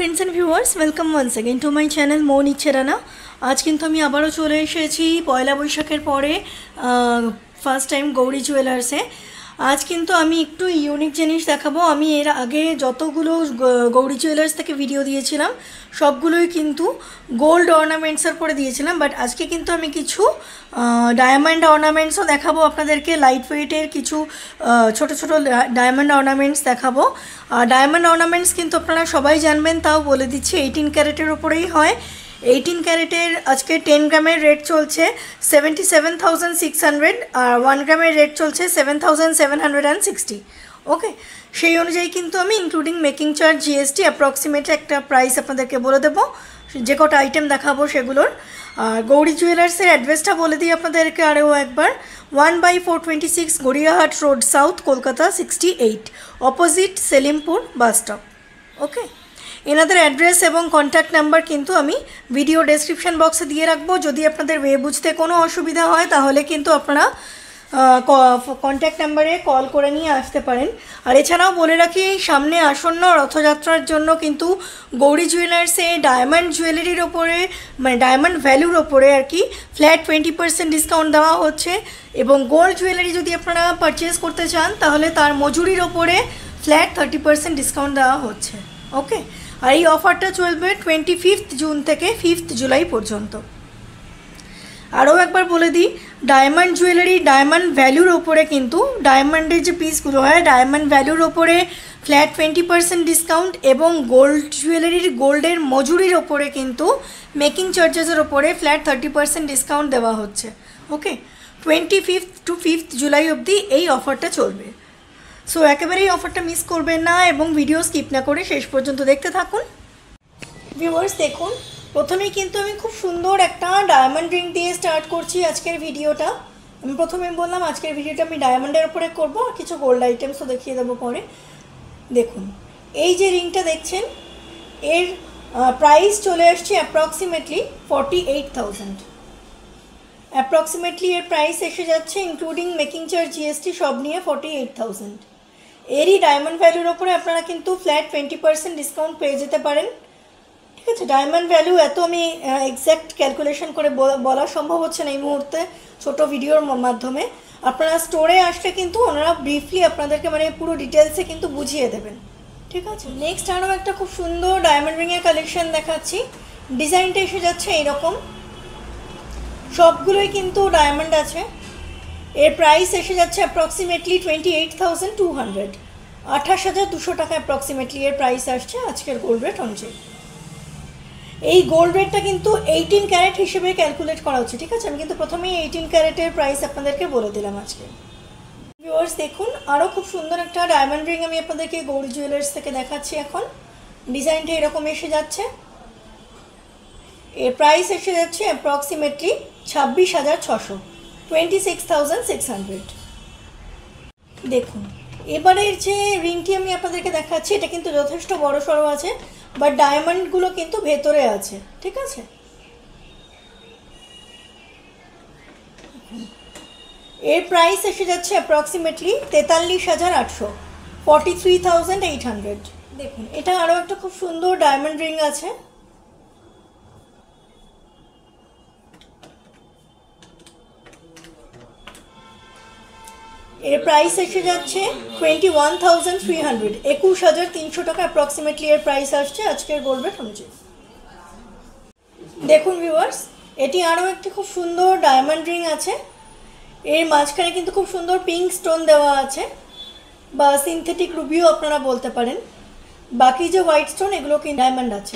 Friends and viewers welcome once again to my channel मौन इच्छे राना। आज किन्तु आमी आबारो चले एसेछि पयला बैशाखेर परे फार्स्ट टाइम गौरी जुएलार्से। आज किन्तु आमी एकटू यूनिक जिनिस देखाबो। आमी एर आगे जतगुलो गौरी जुएलार्स थेके भिडियो दिएछिलाम सबगुलोई किन्तु गोल्ड अर्नामेंट्सर परे दिएछिलाम, बाट आजके किन्तु आमी किछु डायमंड अर्नामेंट्सও देखाबो आपनादेरके। लाइट वेटेर किछु छोटो छोटो डायमंड अर्नामेंट्स देखाबो। डायमंड अर्नामेंट्स किन्तु आपनारा सबाई जानबेन, ताओ बोले दिচ্ছি 18 ক্যারেটের উপরেই হয়। 18 ক্যারেটের আজকে 10 গ্রামের রেট চলছে 77,600 আর 1 গ্রামের রেট চলছে 7,760। ওকে, সেই অনুযায়ী কিন্তু আমি including making charge GST approximate একটা প্রাইস আপনাদেরকে বলে দেবো। যে কটা আইটেম দেখাবো সেগুলোর। আর গৌরী জুয়েলার্সের অ্যাড্রেসটা বলে দিই আপনাদেরকে আরও একবার। 1/426 Gariahat road south, Kolkata 68, opposite Selimpur bus stop. Okay, এনাদের অ্যাড্রেস এবং কন্ট্যাক্ট নাম্বার কিন্তু আমি ভিডিও ডেসক্রিপশন বক্সে দিয়ে রাখবো। যদি আপনাদের ওয়ে বুঝতে কোনো অসুবিধা হয় তাহলে কিন্তু আপনারা কন্ট্যাক্ট নাম্বারে কল করে নিয়ে আসতে পারেন। আর এছাড়াও বলে রাখি, এই সামনে আসন্ন রথযাত্রার জন্য কিন্তু গৌরী জুয়েলার্সে ডায়মন্ড জুয়েলারির ওপরে মানে ডায়মন্ড ভ্যালুর ওপরে আর কি ফ্ল্যাট 20% ডিসকাউন্ট দেওয়া হচ্ছে। এবং গোল্ড জুয়েলারি যদি আপনারা পারচেস করতে চান তাহলে তার মজুরির ওপরে ফ্ল্যাট 30% ডিসকাউন্ট দেওয়া হচ্ছে। ওকে, আর এই অফারটা চলবে 25 জুন থেকে 5 জুলাই পর্যন্ত। আরও একবার বলে দিই, ডায়মন্ড জুয়েলারি ডায়মন্ড ভ্যালুর ওপরে কিন্তু ডায়মন্ডের যে পিসগুলো হয় ডায়মন্ড ভ্যালুর ওপরে ফ্ল্যাট 20% ডিসকাউন্ট এবং গোল্ড জুয়েলারির গোল্ডের মজুরির ওপরে কিন্তু মেকিং চার্জেসের ওপরে ফ্ল্যাট 30% ডিসকাউন্ট দেওয়া হচ্ছে। ওকে, 25 টু 5 জুলাই অবধি এই অফারটা চলবে। সো একেবারেই অফারটা মিস করবেন না এবং ভিডিও স্কিপ না করে শেষ পর্যন্ত দেখতে থাকুন। ভিউয়ার্স দেখুন, প্রথমেই কিন্তু আমি খুব সুন্দর একটা ডায়মন্ড রিং দিয়ে স্টার্ট করছি আজকের ভিডিওটা। আমি প্রথমে বললাম আজকের ভিডিওটা আমি ডায়মন্ডের উপরে করব, আর কিছু গোল্ড আইটেমসও দেখিয়ে দেবো পরে। দেখুন, এই যে রিংটা দেখছেন এর প্রাইস চলে আসছে অ্যাপ্রক্সিমেটলি 48,000। অ্যাপ্রক্সিমেটলি এর প্রাইস এসে যাচ্ছে ইনক্লুডিং মেকিং চার্জ জিএসটি সব নিয়ে 48,000। এরই ডায়মন্ড ভ্যালুর ওপরে আপনারা কিন্তু ফ্ল্যাট 20% ডিসকাউন্ট পেয়ে যেতে পারেন। ঠিক আছে, ডায়মন্ড ভ্যালু এত আমি এক্স্যাক্ট ক্যালকুলেশন করে বলা সম্ভব হচ্ছে না এই মুহূর্তে ছোটো ভিডিওর মাধ্যমে। আপনারা স্টোরে আসলে কিন্তু ওনারা ব্রিফলি আপনাদেরকে মানে পুরো ডিটেলসে কিন্তু বুঝিয়ে দেবেন। ঠিক আছে, নেক্সট আরও একটা খুব সুন্দর ডায়মন্ড রিংয়ের কালেকশন দেখাচ্ছি। ডিজাইনটা এসে যাচ্ছে এইরকম, সবগুলোই কিন্তু ডায়মন্ড আছে। এর প্রাইস এসে যাচ্ছে অ্যাপ্রক্সিমেটলি 28,200, 28,200 টাকা অ্যাপ্রক্সিমেটলি এর প্রাইস আসছে আজকের গোল্ড রেট অনুযায়ী। এই গোল্ড রেটটা কিন্তু 18 ক্যারেট হিসেবে ক্যালকুলেট করা হচ্ছে। ঠিক আছে, আমি কিন্তু প্রথমেই 18 ক্যারেটের প্রাইস আপনাদেরকে বলে দিলাম আজকে। ভিউয়ার্স দেখুন, আরও খুব সুন্দর একটা ডায়মন্ড রিং আমি আপনাদেরকে গৌরী জুয়েলার্স থেকে দেখাচ্ছি এখন। ডিজাইনটা এরকম এসে যাচ্ছে। এর প্রাইস এসে যাচ্ছে অ্যাপ্রক্সিমেটলি 26,600, 26,600। দেখুন, এবারের যে রিংটি আমি আপনাদেরকে দেখাচ্ছি এটা কিন্তু যথেষ্ট বড় সড়ো আছে, বাট ডায়মন্ডগুলো কিন্তু ভেতরে আছে। ঠিক আছে, এর প্রাইস এসে যাচ্ছে অ্যাপ্রক্সিমেটলি 43,800, 43,800। দেখুন, এটা আরও একটা খুব সুন্দর ডায়মন্ড রিং আছে। এর প্রাইস এসে যাচ্ছে 21,300, 21,300 টাকা অ্যাপ্রক্সিমেটলি এর প্রাইস আসছে আজকের গোল্ড রেট অনুযায়ী। দেখুন ভিউয়ার্স, এটি আরও একটি খুব সুন্দর ডায়মন্ড রিং আছে। এর মাঝখানে কিন্তু খুব সুন্দর পিঙ্ক স্টোন দেওয়া আছে, বা সিনথেটিক রুবিও আপনারা বলতে পারেন। বাকি যে হোয়াইট স্টোন এগুলো কিন্তু ডায়মন্ড আছে।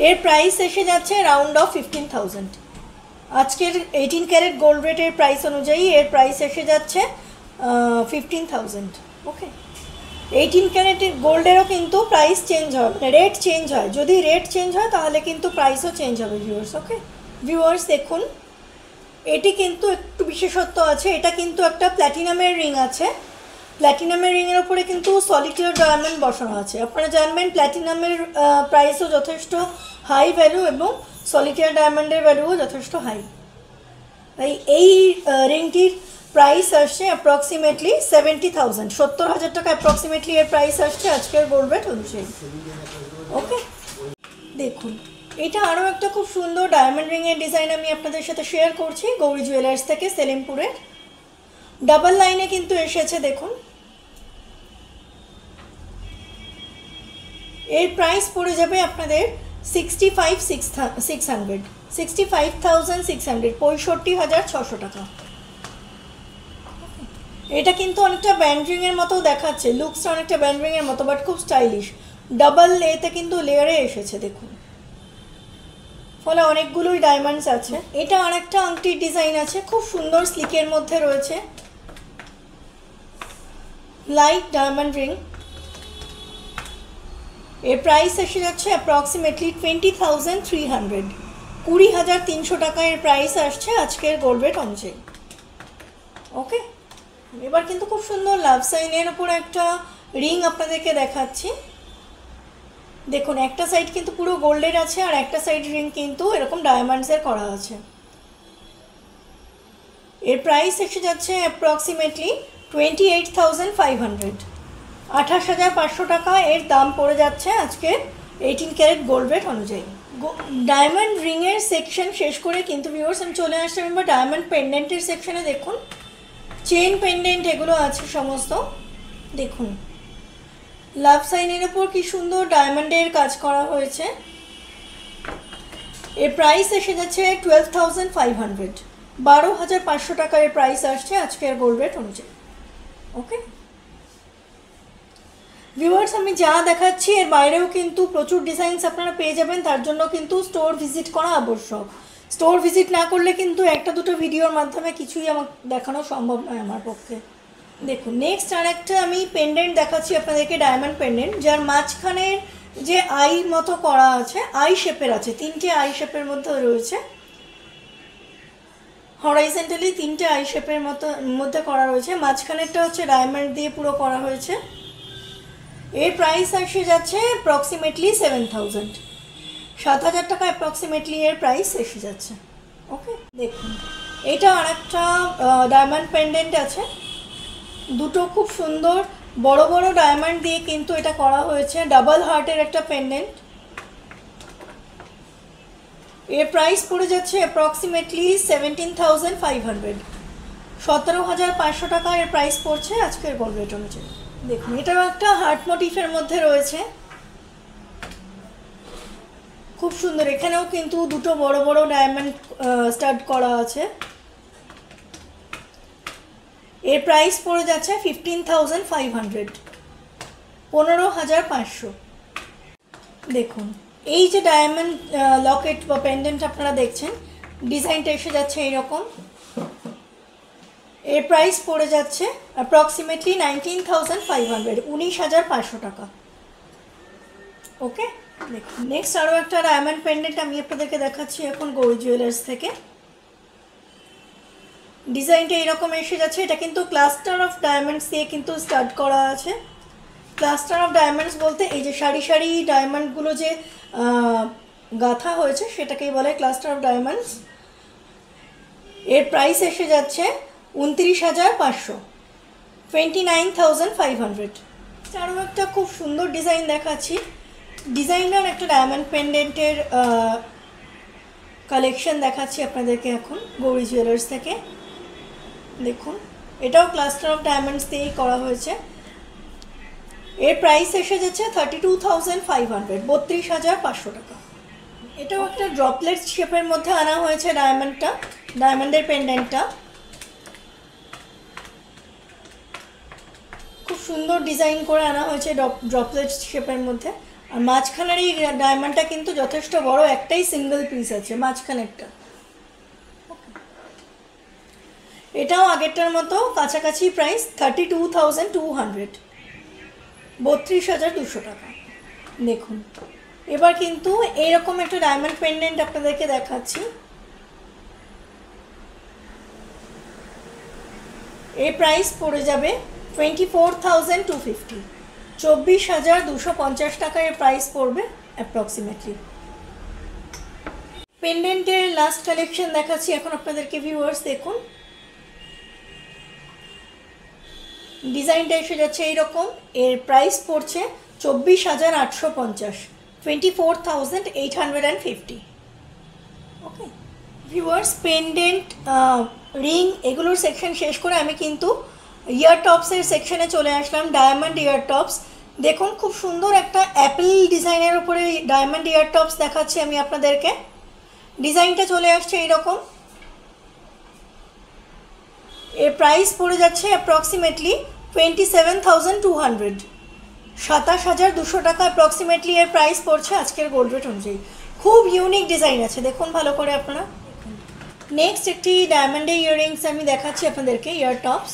এর প্রাইস এসে যাচ্ছে রাউন্ড অফ 15,000। আজকের 18 ক্যারেট গোল্ড রেটের প্রাইস অনুযায়ী এর প্রাইস এসে যাচ্ছে 15,000। ওকে, 18 ক্যারেটের গোল্ডেরও কিন্তু প্রাইস চেঞ্জ হয়, মানে রেট চেঞ্জ হয়। যদি রেট চেঞ্জ হয় তাহলে কিন্তু প্রাইসও চেঞ্জ হবে ভিউয়ার্স। ওকে ভিউয়ার্স দেখুন, এটি কিন্তু একটু বিশেষত্ব আছে। এটা কিন্তু একটা প্ল্যাটিনামের রিং আছে। প্ল্যাটিনামের রিংয়ের ওপরে কিন্তু সলিটারি ডায়মন্ড বসানো আছে। আপনারা জানবেন প্ল্যাটিনামের প্রাইসও যথেষ্ট হাই ভ্যালু এবং সলিটারি ডায়মন্ডের ভ্যালুও যথেষ্ট হাই। তাই এই রিংটির প্রাইস আসছে অ্যাপ্রক্সিমেটলি 70,000, 70,000 টাকা অ্যাপ্রক্সিমেটলি এর প্রাইস আসছে আজকের গোল্ড রেট অনুযায়ী। ওকে, দেখুন এটা আরও একটা খুব সুন্দর ডায়মন্ড রিংয়ের ডিজাইন আমি আপনাদের সাথে শেয়ার করছি গৌরী জুয়েলার্স থেকে, সেলিমপুরের। ডাবল লাইনে কিন্তু এসেছে, দেখুন এর প্রাইস পড়ে যাবে আপনাদের 65,600, 65,600 টাকা। এটা কিন্তু অনেকটা ব্যান্ড রিংয়ের মতো দেখাচ্ছে, লুকসটা অনেকটা ব্যান্ড রিংয়ের মতো, বাট খুব স্টাইলিশ। ডাবল এতে কিন্তু লেয়ারে এসেছে, দেখুন, ফলে অনেকগুলোই ডায়মন্ডস আছে। এটা আরেকটা আংটির ডিজাইন আছে, খুব সুন্দর স্লিকের মধ্যে রয়েছে, লাইট ডায়মন্ড রিং। এর প্রাইস এসে যাচ্ছে অ্যাপ্রক্সিমেটলি 20,300, 20,300 টাকা এর প্রাইস আসছে আজকের গোল্ড রেট অনুযায়ী। ওকে, এবার কিন্তু খুব সুন্দর লাভ সাইনের উপর একটা রিং আপনাদেরকে দেখাচ্ছি। দেখুন একটা সাইড কিন্তু পুরো গোল্ডের আছে, আর একটা সাইড রিং কিন্তু এরকম ডায়মন্ডসের করা আছে। এর প্রাইস এসে যাচ্ছে অ্যাপ্রক্সিমেটলি 28,500, 28,500 টাকা এর দাম পড়ে যাচ্ছে আজকে 18 ক্যারেট গোল্ড রেট অনুযায়ী। ডায়মন্ড রিংয়ের সেকশন শেষ করে কিন্তু ভিউয়ার্স আমি চলে আসলাম এবার ডায়মন্ড পেন্ডেন্টের সেকশনে। দেখুন চেন পেন্ডেন্ট এগুলো আছে সমস্ত, দেখুন লাভ সাইনের উপর কি সুন্দর ডায়মন্ডের কাজ করা হয়েছে। এর প্রাইস এসে যাচ্ছে 12,500, 12,500 টাকা এর প্রাইস আসছে আজকের গোল্ড রেট অনুযায়ী। ওকে ভিউয়ার্স, আমি যা দেখাচ্ছি এর বাইরেও কিন্তু প্রচুর ডিজাইনস আপনারা পেয়ে যাবেন, তার জন্য কিন্তু স্টোর ভিজিট করা আবশ্যক। স্টোর ভিজিট না করলে কিন্তু একটা দুটো ভিডিওর মাধ্যমে কিছুই আমার দেখানো সম্ভব নয় আমার পক্ষে। দেখুন নেক্সট আর একটা আমি পেন্ডেন্ট দেখাচ্ছি আপনাদেরকে, ডায়মন্ড পেন্ডেন্ট, যার মাঝখানের যে আই মতো করা আছে, আই শেপের আছে, 3টে আই শেপের মধ্যে রয়েছে, হরাইজেন্টালি 3টে আই শেপের মধ্যে করা রয়েছে, মাঝখানেরটা হচ্ছে ডায়মন্ড দিয়ে পুরো করা হয়েছে। এর প্রাইস এসে যাচ্ছে অ্যাপ্রক্সিমেটলি 7,000, 7,000 টাকা অ্যাপ্রক্সিমেটলি এর প্রাইস এসে যাচ্ছে। ওকে দেখুন এটা আর একটা ডায়মন্ড পেন্ডেন্ট আছে, দুটো খুব সুন্দর বড় বড় ডায়মন্ড দিয়ে কিন্তু এটা করা হয়েছে, ডাবল হার্টের একটা পেন্ডেন্ট। এর প্রাইস পড়ে যাচ্ছে অ্যাপ্রক্সিমেটলি 17,500, 17,500 টাকা এর প্রাইস পড়ছে আজকের গোল্ড রেট অনুযায়ী। দেখুন এটাও একটা হার্ট মোটিফের মধ্যে রয়েছে, খুব সুন্দর, এখানেও কিন্তু দুটো বড় বড় ডায়মন্ড স্টাড করা আছে। এর প্রাইস পড়ে যাচ্ছে 15,500, 15,500। দেখুন এই যে ডায়মন্ড লকেট বা পেন্ডেন্ট আপনারা দেখছেন, ডিজাইনটা এসে যাচ্ছে এইরকম। এর প্রাইস পড়ে যাচ্ছে অ্যাপ্রক্সিমেটলি 19,500, 19,500 টাকা। ওকে দেখুন নেক্সট আরও একটা ডায়মন্ড পেন্ডেন্ট আমি আপনাদেরকে দেখাচ্ছি এখন গৌরী জুয়েলার্স থেকে। ডিজাইনটা এরকম এসে যাচ্ছে, এটা কিন্তু ক্লাস্টার অফ ডায়মন্ডস দিয়ে কিন্তু স্টার্ট করা আছে। ক্লাস্টার অফ ডায়মন্ডস বলতে এই যে সারি সারি ডায়মন্ডগুলো যে গাঁথা হয়েছে সেটাকেই বলে ক্লাস্টার অফ ডায়মন্ডস। এর প্রাইস এসে যাচ্ছে 29,500, 29,500। আরও একটা খুব সুন্দর ডিজাইন দেখাচ্ছি, ডিজাইনার একটা ডায়মন্ড পেন্ডেন্টের কালেকশন দেখাচ্ছি আপনাদেরকে এখন গৌরী জুয়েলার্স থেকে। দেখুন এটাও ক্লাস্টার অফ ডায়মন্ডস দিয়েই করা হয়েছে। এর প্রাইস এসে যাচ্ছে 32,500, 32,500 টাকা। এটাও একটা ড্রপলেট শেপের মধ্যে আনা হয়েছে ডায়মন্ডটা, ডায়মন্ডের পেন্ডেন্টটা খুব সুন্দর ডিজাইন করে আনা হয়েছে ড্রপলেট শেপের মধ্যে। আর মাঝখানের এই ডায়মন্ডটা কিন্তু যথেষ্ট বড়, একটাই সিঙ্গেল পিস আছে মাঝখানেরটা। এটাও আগেরটার মতো কাছাকাছি প্রাইস 32,200, 32,200 টাকা। দেখুন এবার কিন্তু এইরকম একটা ডায়মন্ড পেন্ডেন্ট আপনাদেরকে দেখাচ্ছি। এই প্রাইস পড়ে যাবে 24,250, 24,250 টাকা এর প্রাইস পড়বে অ্যাপ্রক্সিমেটলি। পেন্ডেন্টের লাস্ট কালেকশন দেখাচ্ছি এখন আপনাদেরকে ভিউয়ার্স। দেখুন ডিজাইনটা এসে যাচ্ছে এইরকম, এর প্রাইস পড়ছে 24,850, 24,850। ওকে ভিউয়ার্স, পেন্ডেন্ট, রিং এগুলোর সেকশন শেষ করে আমি কিন্তু ইয়ার টপসের সেকশনে চলে আসলাম। ডায়মন্ড ইয়ার টপস দেখুন, খুব সুন্দর একটা অ্যাপেল ডিজাইনের উপরে ডায়মন্ড ইয়ার টপস দেখাচ্ছি আমি আপনাদেরকে। ডিজাইনটা চলে আসছে এইরকম, এর প্রাইস পড়ে যাচ্ছে অ্যাপ্রক্সিমেটলি 27,200, 27,200 টাকা অ্যাপ্রক্সিমেটলি এর প্রাইস পড়ছে আজকের গোল্ড রেট অনুযায়ী। খুব ইউনিক ডিজাইন আছে, দেখুন ভালো করে আপনারা। নেক্সট একটি ডায়মন্ডের ইয়াররিংস আমি দেখাচ্ছি আপনাদেরকে, ইয়ার টপস।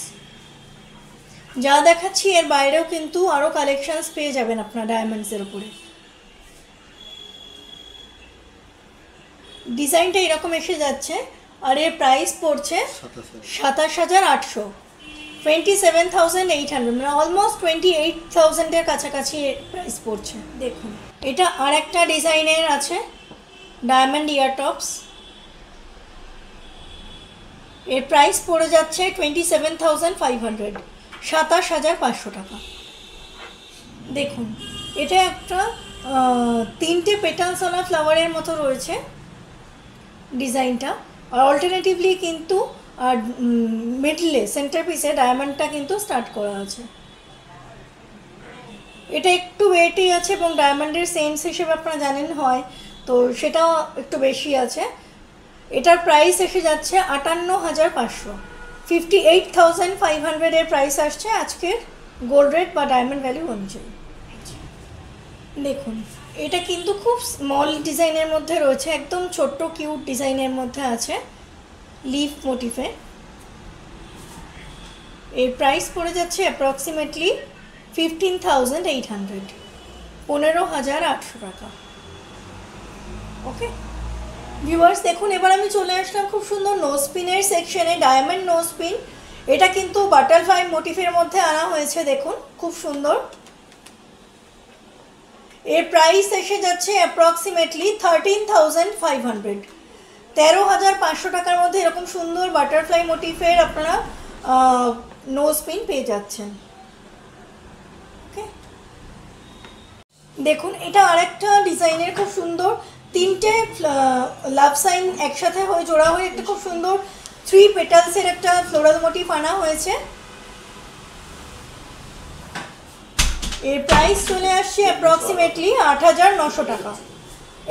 যা দেখাচ্ছি এর বাইরেও কিন্তু আরও কালেকশনস পেয়ে যাবেন আপনারা ডায়মন্ডসের উপরে। ডিজাইনটা এরকম এসে যাচ্ছে আর এর প্রাইস পড়ছে 27,800, 27,800, মানে অলমোস্ট 28,000-এর কাছাকাছি প্রাইস পড়ছে। দেখুন এটা আর একটা ডিজাইনের আছে ডায়মন্ড ইয়ার টপস, এর প্রাইস পড়ে যাচ্ছে 27,500, 27,500 টাকা। দেখুন এটা একটা 3টে পেটালসওয়ালা ফ্লাওয়ারের মতো রয়েছে ডিজাইনটা, আর অল্টারনেটিভলি কিন্তু আর মিডলে সেন্টার পিসে ডায়মন্ডটা কিন্তু স্টার্ট করা আছে। এটা একটু ওয়েটই আছে এবং ডায়মন্ডের সেন্স হিসেবে আপনারা জানেন হয়, তো সেটাও একটু বেশি আছে। এটার প্রাইস এসে যাচ্ছে 58,500, 58,500 এর প্রাইস আসছে আজকের গোল্ড রেট বা ডায়মন্ড ভ্যালু অনুযায়ী। দেখুন এটা কিন্তু খুব স্মল ডিজাইনের মধ্যে রয়েছে, একদম ছোট্ট কিউট ডিজাইনের মধ্যে আছে লিফ মোটিফে। এর প্রাইস পড়ে যাচ্ছে অ্যাপ্রক্সিমেটলি 15,800, 15,800 টাকা। ওকে ভিউয়ার্স দেখুন, এবার আমি চলে আসলাম খুব সুন্দর নোজপিনের সেকশনে। ডায়মন্ড নোজপিন, এটা কিন্তু বাটারফ্লাই মোটিফের মধ্যে আনা হয়েছে, দেখুন খুব সুন্দর। এর প্রাইস এসে যাচ্ছে অ্যাপ্রক্সিমেটলি 13,500, 13,500 টাকার মধ্যে এরকম সুন্দর বাটারফ্লাই মোটিফের আপনারা নোজপিন পেয়ে যাচ্ছেন। ওকে দেখুন এটা আরেকটা ডিজাইনের খুব সুন্দর 3টে লাভ সাইন একসাথে হয়ে জোড়া হয়ে একটা খুব সুন্দর 3 পেটালসের একটা ফ্লোরাল মোটিফ আনা হয়েছে। এর প্রাইস চলে আসছে অ্যাপ্রক্সিমেটলি 8,900 টাকা,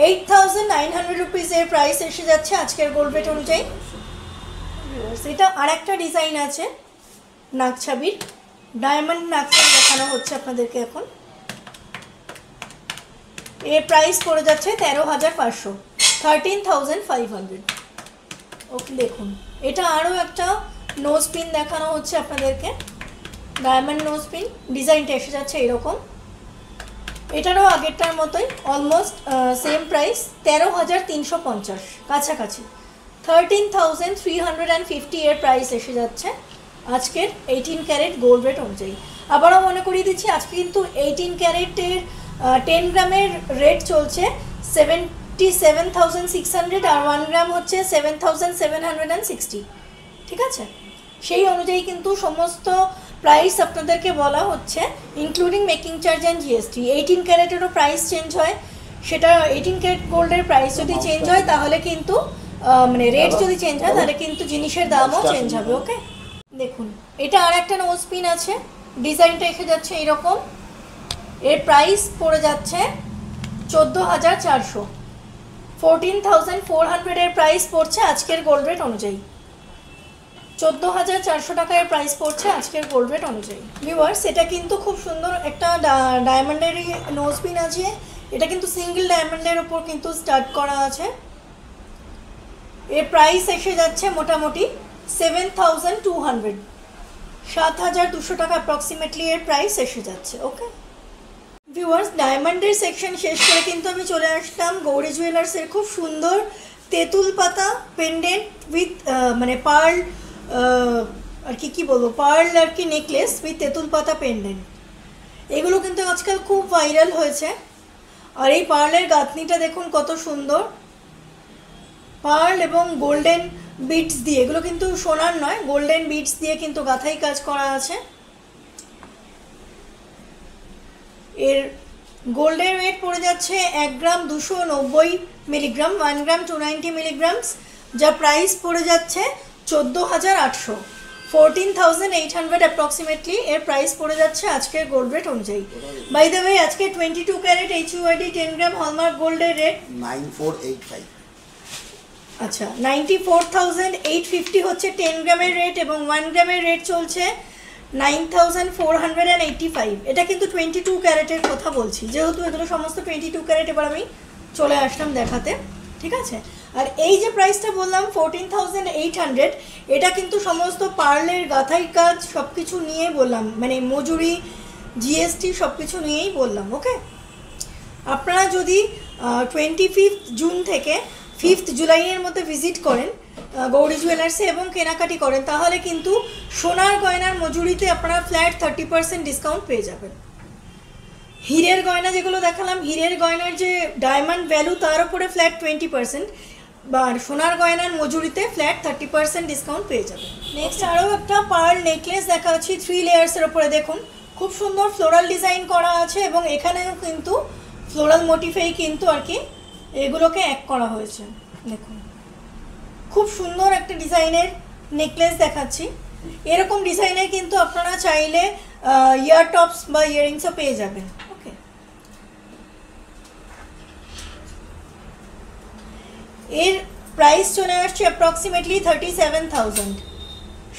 8,900 রুপিস এর প্রাইস এসে যাচ্ছে আজকের গোল্ড রেট অনুযায়ী। এটা আরেকটা ডিজাইন আছে নাকছাবির, ডায়মন্ড নাকছাবি দেখানো হচ্ছে আপনাদেরকে এখন। এর প্রাইস পড়ে যাচ্ছে 13,500, 13,500। ওকে দেখুন এটা আরও একটা নোজ পিন দেখানো হচ্ছে আপনাদেরকে, ডায়মন্ড নোজ পিন। ডিজাইনটা এসে যাচ্ছে এরকম, এটারও আগেরটার মতোই অলমোস্ট সেম প্রাইস 13,350 কাছাকাছি, 13,350 এর প্রাইস এসে যাচ্ছে আজকের 18 ক্যারেট গোল্ড রেট অনুযায়ী। আবারও মনে করিয়ে দিচ্ছি আজকে কিন্তু 18 ক্যারেটের 10 গ্রামের রেট চলছে 77,600 আর 1 গ্রাম হচ্ছে 7,760, ঠিক আছে? সেই অনুযায়ী কিন্তু সমস্ত প্রাইস আপনাদেরকে বলা হচ্ছে including making charge and GST. 18 ক্যারেটেরও প্রাইস চেঞ্জ হয়, সেটা 18 ক্যারেট গোল্ডের প্রাইস যদি চেঞ্জ হয় তাহলে কিন্তু মানে রেট যদি চেঞ্জ হয় তাহলে কিন্তু জিনিসের দামও চেঞ্জ হবে। ওকে দেখুন এটা আর একটা নোজ পিন আছে, ডিজাইনটা এসে যাচ্ছে এইরকম। এর প্রাইস পড়ে যাচ্ছে 14,400, 14,400 এর প্রাইস পড়ছে আজকের গোল্ড রেট অনুযায়ী, 14,400 টাকার প্রাইস পড়ছে আজকের গোল্ড রেট অনুযায়ী। ভিউয়ার্স এটা কিন্তু খুব সুন্দর একটা ডায়মন্ডেরই নোজ পিন আছে, এটা কিন্তু সিঙ্গেল ডায়মন্ডের উপর কিন্তু স্টার্ট করা আছে। এর প্রাইস এসে যাচ্ছে মোটামুটি 7,200, 7,200 টাকা অ্যাপ্রক্সিমেটলি এর প্রাইস এসে যাচ্ছে। ওকে ভিউয়ার্স ডায়মন্ডের সেকশন শেষ করে কিন্তু আমি চলে আসলাম গৌরী জুয়েলার্সের খুব সুন্দর তেঁতুল পাতা পেন্ডেন্ট উইথ মানে পার্ল আর কি বলবো পার্ল আর কি নেকলেস উইথ তেঁতুল পাতা পেন্ডেন্ট। এগুলো কিন্তু আজকাল খুব ভাইরাল হয়েছে, আর এই পার্লের গাঁথনিটা দেখুন কত সুন্দর, পার্ল এবং গোল্ডেন বিটস দিয়ে, এগুলো কিন্তু সোনার নয়, গোল্ডেন বিটস দিয়ে কিন্তু গাঁথাই কাজ করা আছে। এর গোল্ডের ওয়েট পড়ে যাচ্ছে 1 গ্রাম 290 মিলিগ্রাম, 1 গ্রাম 290 মিলিগ্রামস, যা প্রাইস পড়ে যাচ্ছে 14,800, 14,800 অ্যাপ্রক্সিমেটলি এর প্রাইস পড়ে যাচ্ছে আজকের গোল্ড রেট অনুযায়ী। বাই দ্য ওয়ে আজকে 22 ক্যারেট HUID 10 গ্রাম হলমার্ক গোল্ডের রেট 9485। আচ্ছা 94,850 হচ্ছে 10 গ্রামের রেট, এবং 1 গ্রামের রেট চলছে 9,485। এটা কিন্তু 22 ক্যারেটের কথা বলছি, যেহেতু এগুলো সমস্ত 22 ক্যারেট। এবার আমি চলে আসলাম দেখাতে, ঠিক আছে। আর এই যে প্রাইসটা বললাম 14,800, এটা কিন্তু সমস্ত পার্লের গাঁথাই কাজ সব কিছু নিয়ে বললাম, মানে মজুরি GST সব কিছু নিয়েই বললাম। ওকে, আপনারা যদি 25 জুন থেকে 5 জুলাইয়ের মধ্যে ভিজিট করেন গৌরী জুয়েলার্সে এবং কেনাকাটি করেন, তাহলে কিন্তু সোনার গয়নার মজুরিতে আপনারা ফ্ল্যাট 30% ডিসকাউন্ট পেয়ে যাবেন। হীরের গয়না যেগুলো দেখালাম, হীরের গয়নার যে ডায়মন্ড ভ্যালু তার উপরে ফ্ল্যাট 20%, বা সোনার গয়নার মজুরিতে ফ্ল্যাট 30% ডিসকাউন্ট পেয়ে যাবেন। নেক্সট আরও একটা পার্ল নেকলেস দেখাচ্ছি 3 লেয়ার্সের ওপরে। দেখুন খুব সুন্দর ফ্লোরাল ডিজাইন করা আছে, এবং এখানেও কিন্তু ফ্লোরাল মোটিফেই কিন্তু আর কি এগুলোকে এক করা হয়েছে। দেখুন খুব সুন্দর একটা ডিজাইনের নেকলেস দেখাচ্ছি। এরকম ডিজাইনের কিন্তু আপনারা চাইলে ইয়ার টপস বা ইয়াররিংসও পেয়ে যাবেন। ওকে, এর প্রাইস চলে আসছে অ্যাপ্রক্সিমেটলি 37,000,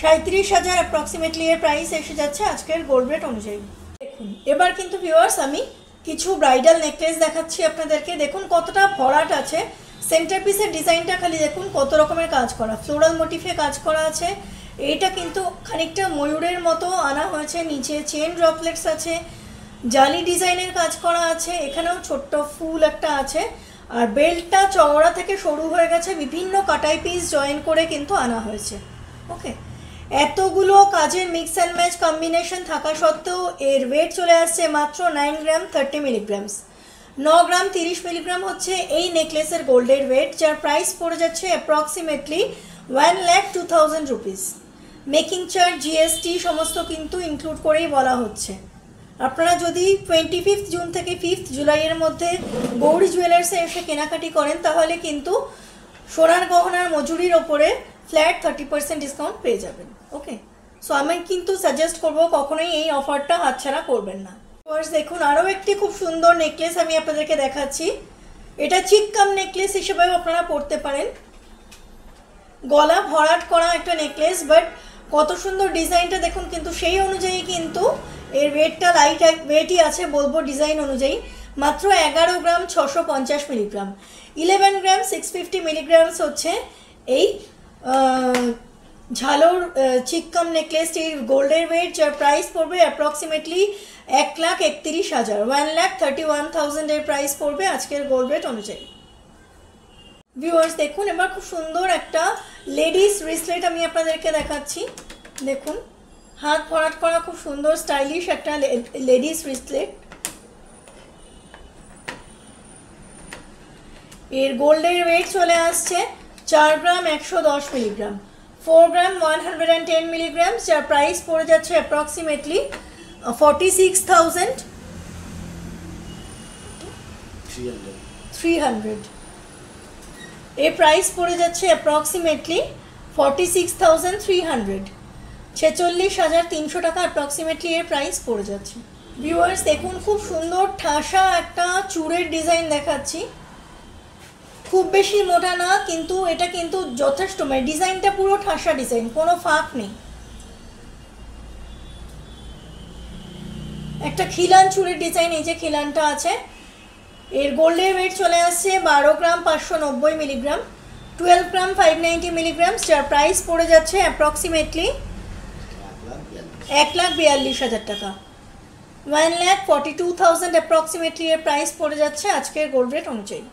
37,000 অ্যাপ্রক্সিমেটলি এর প্রাইস এসে যাচ্ছে আজকের গোল্ড রেট অনুযায়ী। দেখুন এবার কিন্তু ভিউয়ার্স আমি কিছু ব্রাইডাল নেকলেস দেখাচ্ছি আপনাদেরকে। দেখুন কতটা ভরাট আছে, সেন্টার পিসের ডিজাইনটা খালি দেখুন কত রকমের কাজ করা, ফ্লোরাল মোটিফে কাজ করা আছে। এইটা কিন্তু খানিকটা ময়ূরের মতো আনা হয়েছে, নিচে চেন ড্রপলেটস আছে, জালি ডিজাইনের কাজ করা আছে, এখানেও ছোট্ট ফুল একটা আছে, আর বেল্টটা চওড়া থেকে সরু হয়ে গেছে, বিভিন্ন কাটাই পিস জয়েন করে কিন্তু আনা হয়েছে। ওকে, এতগুলো কাজের মিক্স অ্যান্ড ম্যাচ কম্বিনেশন থাকা সত্ত্বেও এর ওয়েট চলে আসছে মাত্র 9 গ্রাম 30 মিলিগ্রামস। 9 গ্রাম 30 মিলিগ্রাম হচ্ছে এই নেকলেসের গোল্ডের ওয়েট, যার প্রাইস পড়ে যাচ্ছে approximately 1,02,000 rupees. Making charge GST সমস্ত কিন্তু ইনক্লুড করেই বলা হচ্ছে। আপনারা যদি 25 জুন থেকে 5 জুলাইয়ের মধ্যে গৌরী জুয়েলার্সে এসে কেনাকাটি করেন, তাহলে কিন্তু সোনার গহনার মজুরির ওপরে ফ্ল্যাট 30% ডিসকাউন্ট পেয়ে যাবেন। ওকে, সো আমি কিন্তু সাজেস্ট করবো কখনোই এই অফারটা হাতছাড়া করবেন না। দেখুন আরও একটি খুব সুন্দর নেকলেস আমি আপনাদেরকে দেখাচ্ছি। এটা চিককাম নেকলেস হিসেবেও আপনারা পরতে পারেন, গলা ভরাট করা একটা নেকলেস, বাট কত সুন্দর ডিজাইনটা দেখুন। কিন্তু সেই অনুযায়ী কিন্তু এর ওয়েটটা লাইট ওয়েটই আছে বলবো ডিজাইন অনুযায়ী, মাত্র 11 গ্রাম 650 মিলিগ্রাম। 11 গ্রাম 650 মিলিগ্রামস হচ্ছে এই ঝালোর চিককাম নেকলেসটির গোল্ডের ওয়েট, যার প্রাইস পড়বে অ্যাপ্রক্সিমেটলি 1,31,000, 1,31,000 এর প্রাইস পড়বে আজকের গোল্ড রেট অনুযায়ী। ভিউয়ার্স দেখুন এবার খুব সুন্দর একটা লেডিস ব্রেসলেট আমি আপনাদেরকে দেখাচ্ছি। দেখুন হাত ভরাট করা খুব সুন্দর স্টাইলিশ একটা লেডিস ব্রেসলেট। এর গোল্ডের ওয়েট চলে আসছে 4 গ্রাম 110 মিলিগ্রাম, 4 গ্রাম 110 মিলিগ্রাম, যার প্রাইস পড়ে যাচ্ছে অ্যাপ্রক্সিমেটলি 46,300। এর প্রাইস পড়ে যাচ্ছে অ্যাপ্রক্সিমেটলি 46,300, 46,300 টাকা অ্যাপ্রক্সিমেটলি এর প্রাইস পড়ে যাচ্ছে। ভিউয়ার্স দেখুন খুব সুন্দর ঠাসা একটা চূড়ের ডিজাইন দেখাচ্ছি, খুব বেশি মোটা না, কিন্তু এটা কিন্তু যথেষ্ট, মানে ডিজাইনটা পুরো ঠাসা ডিজাইন, কোনো ফাঁক নেই। একটা খিলান চূড়ের ডিজাইন, এই যে খিলানটা আছে। এর গোল্ডের ওয়েট চলে আসছে 12 গ্রাম 590 মিলিগ্রাম, 12 গ্রাম 590 মিলিগ্রাম, যার প্রাইস পড়ে যাচ্ছে অ্যাপ্রক্সিমেটলি 1,42,000 টাকা, 1,42,000 অ্যাপ্রক্সিমেটলি এর প্রাইস পড়ে যাচ্ছে আজকের গোল্ড রেট অনুযায়ী।